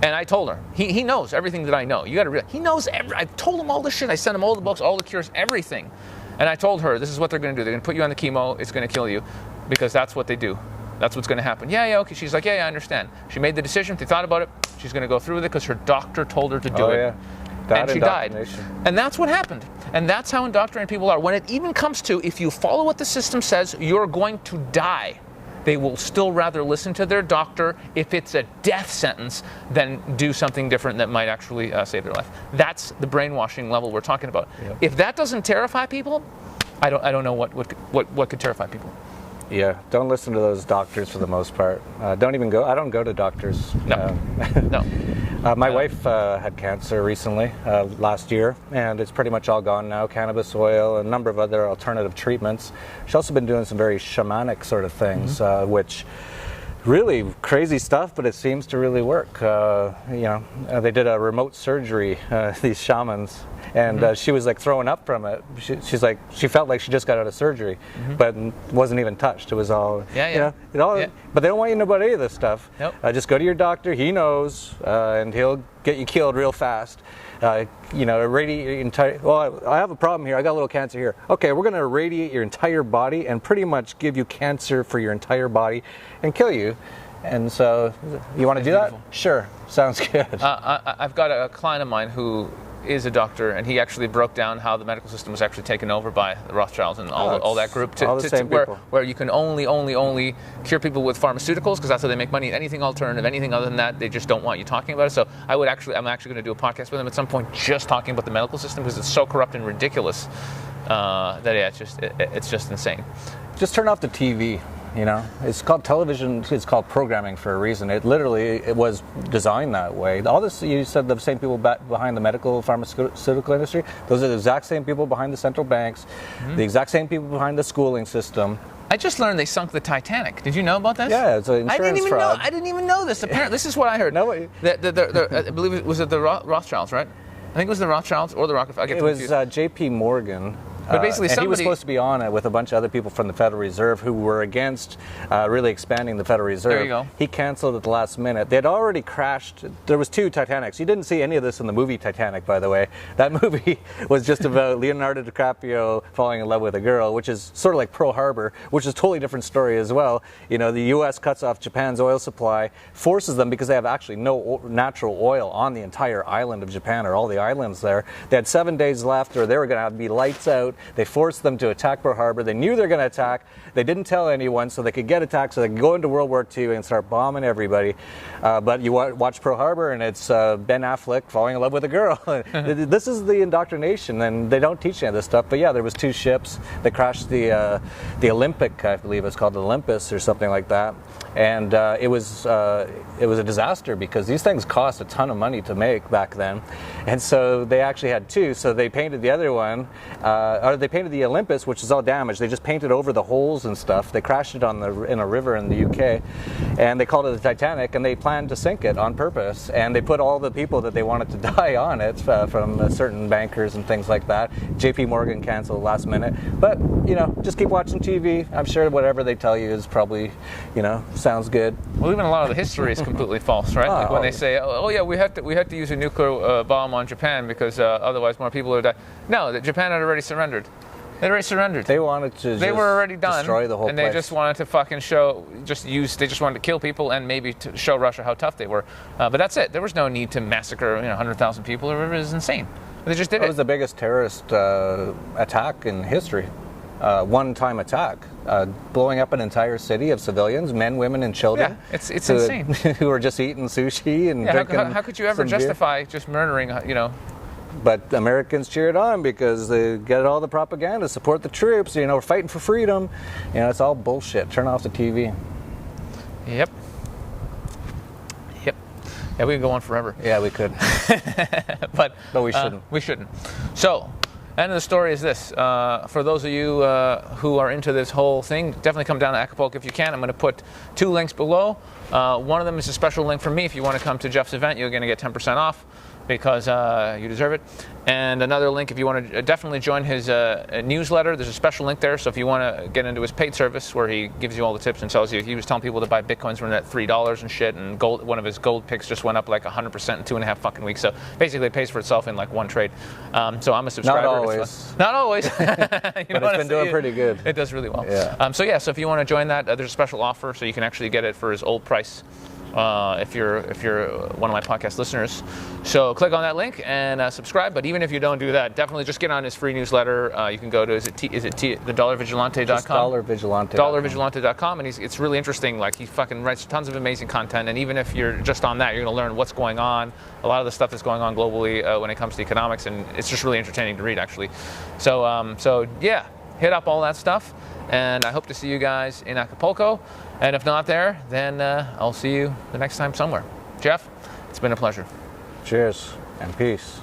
And I told her, he knows everything that I know. You got to realize, he knows I told him all this shit. I sent him all the books, all the cures, everything. And I told her, this is what they're going to do. They're going to put you on the chemo. It's going to kill you because that's what they do. That's what's going to happen. Yeah, okay. She's like, yeah, I understand. She made the decision. They thought about it. She's going to go through with it because her doctor told her to do it. Yeah. And she died. And that's what happened. And that's how indoctrinated people are. When it even comes to, if you follow what the system says, you're going to die. They will still rather listen to their doctor if it's a death sentence than do something different that might actually save their life. That's the brainwashing level we're talking about. Yep. If that doesn't terrify people, I don't know what could terrify people. Yeah, don't listen to those doctors for the most part. I don't go to doctors. No. No. My wife had cancer recently, last year, and it's pretty much all gone now. Cannabis oil, a number of other alternative treatments. She's also been doing some very shamanic sort of things, which really crazy stuff, but it seems to really work. They did a remote surgery, these shamans, and she was like throwing up from it. She felt like she just got out of surgery, but wasn't even touched. It was all, but they don't want you to know about any of this stuff. Nope. Just go to your doctor. He knows, and he'll get you killed real fast. Irradiate your entire. Well, I have a problem here. I got a little cancer here. Okay, we're going to irradiate your entire body and pretty much give you cancer for your entire body and kill you. And so, you want to do that? Sure, sounds good. I've got a client of mine who is a doctor, and he actually broke down how the medical system was actually taken over by the Rothschilds and all that group where you can only cure people with pharmaceuticals because that's how they make money. Anything alternative, anything other than that, they just don't want you talking about it. So I'm actually going to do a podcast with him at some point just talking about the medical system because it's so corrupt and ridiculous it's just insane. Just turn off the TV. It's called television. It's called programming for a reason. It was designed that way. All this, you said the same people behind the medical pharmaceutical industry. Those are the exact same people behind the central banks, the exact same people behind the schooling system. I just learned they sunk the Titanic. Did you know about this? Yeah, it's an insurance fraud. I didn't even know this. Apparently, this is what I heard. No, I believe it was the Rothschilds, right? I think it was the Rothschilds or the Rockefeller. It was J.P. Morgan. But basically, he was supposed to be on it with a bunch of other people from the Federal Reserve who were against really expanding the Federal Reserve. There you go. He canceled at the last minute. They had already crashed. There was 2 Titanics. You didn't see any of this in the movie Titanic, by the way. That movie was just about Leonardo DiCaprio falling in love with a girl, which is sort of like Pearl Harbor, which is a totally different story as well. The U.S. cuts off Japan's oil supply, forces them because they have actually no natural oil on the entire island of Japan or all the islands there. They had 7 days left, or they were going to have to be lights out. They forced them to attack Pearl Harbor. They knew they were going to attack. They didn't tell anyone so they could get attacked, so they could go into World War II and start bombing everybody. But you watch Pearl Harbor, and it's Ben Affleck falling in love with a girl. This is the indoctrination, and they don't teach any of this stuff. But yeah, there was 2 ships that crashed the Olympic, I believe it's called Olympus or something like that. And it was a disaster because these things cost a ton of money to make back then, and so they actually had two. So they painted the other one, or they painted the Olympus, which is all damaged. They just painted over the holes and stuff. They crashed it in a river in the UK, and they called it the Titanic. And they planned to sink it on purpose. And they put all the people that they wanted to die on it, from certain bankers and things like that. J.P. Morgan canceled last minute, but just keep watching TV. I'm sure whatever they tell you is probably, sounds good. Well, even a lot of the history is completely false, right? Like when they say, "Oh yeah, we had to use a nuclear bomb on Japan because otherwher's more people would die." No, that Japan had already surrendered. They'd already surrendered. They wanted to. They were already done. Destroy the whole and place. they just wanted to fucking They just wanted to kill people and maybe to show Russia how tough they were. But that's it. There was no need to massacre 100,000 people. It was insane. They just did it. It was the biggest terrorist attack in history. One-time attack, blowing up an entire city of civilians, men, women, and children. Yeah, it's insane. Who were just eating sushi and drinking. How could you ever justify just murdering? But Americans cheered on because they get all the propaganda, support the troops. We're fighting for freedom. It's all bullshit. Turn off the TV. Yep. Yeah, we could go on forever. Yeah, we could. but we shouldn't. We shouldn't. So. End of the story is this. For those of you who are into this whole thing, definitely come down to Acapulco if you can. I'm going to put 2 links below. One of them is a special link for me. If you want to come to Jeff's event, you're going to get 10% off because you deserve it. And another link if you want to definitely join his newsletter. There's a special link there. So if you want to get into his paid service where he gives you all the tips and tells you, he was telling people to buy Bitcoins when at $3 and shit, and gold. One of his gold picks just went up like 100% in 2.5 fucking weeks. So basically it pays for itself in like one trade. So I'm a subscriber. Not always. Not always. But it's been doing pretty good. It does really well. Yeah. So if you want to join that, there's a special offer so you can actually get it for his old price. If you're one of my podcast listeners. So click on that link and subscribe. But even if you don't do that, definitely just get on his free newsletter. You can go to the dollarvigilante.com. Dollarvigilante.com, and it's really interesting. Like he fucking writes tons of amazing content. And even if you're just on that, you're going to learn what's going on. A lot of the stuff that's going on globally when it comes to economics, and it's just really entertaining to read actually. So yeah, hit up all that stuff. And I hope to see you guys in Acapulco. And if not there, then I'll see you the next time somewhere. Jeff, it's been a pleasure. Cheers and peace.